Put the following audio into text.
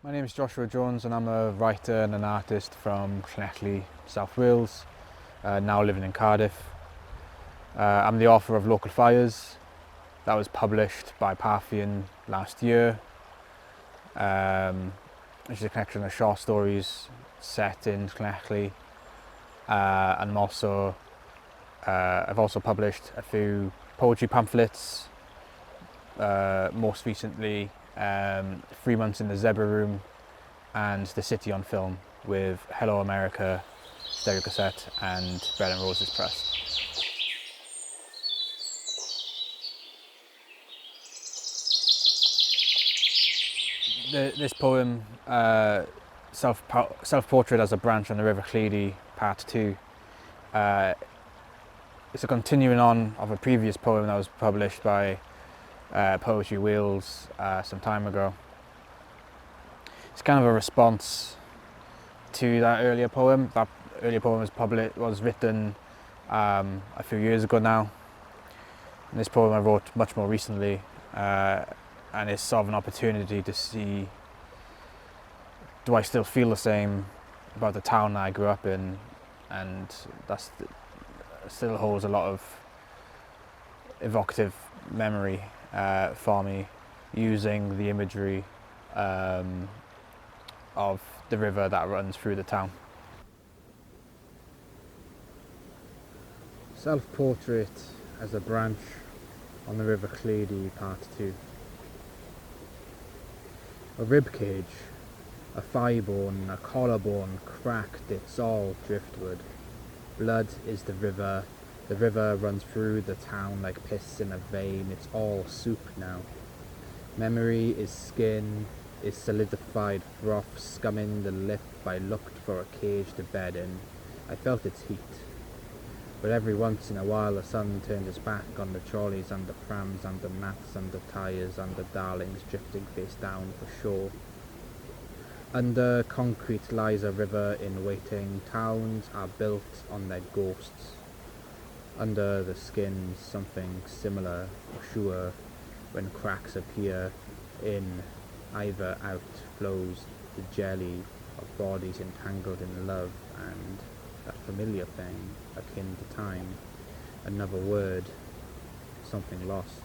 My name is Joshua Jones and I'm a writer and an artist from Llanelli, South Wales, now living in Cardiff. I'm the author of Local Fires, that was published by Parthian last year, which is a collection of short stories set in Llanelli, and I've also published a few poetry pamphlets, most recently 3 months in the Zebra Room and The City on Film with Hello America, Stereo Cassette and Bread and Roses Press. This poem, Self-Portrait as a Branch on the River Cleedy, Part 2, it's a continuing on of a previous poem that was published by Poetry Wales some time ago. It's kind of a response to that earlier poem. That earlier poem was written a few years ago now. And this poem I wrote much more recently, and it's sort of an opportunity to see, do I still feel the same about the town I grew up in, and that still holds a lot of evocative memory for me, using the imagery of the river that runs through the town. Self-Portrait as a Branch on the River Cleedy, Part 2. A ribcage, a thigh bone, a collarbone cracked, it's all driftwood. Blood is the river runs through the town like piss in a vein, it's all soup now. Memory is skin, is solidified froth scumming the lip. I looked for a cage to bed in. I felt its heat. But every once in a while the sun turned its back on the trolleys and the prams and the gnats and the tyres and the darlings drifting face down for shore. Under concrete lies a river in waiting. Towns are built on their ghosts. Under the skin something similar, for sure, when cracks appear in either out flows the jelly of bodies entangled in love and that familiar thing akin to time, another word, something lost.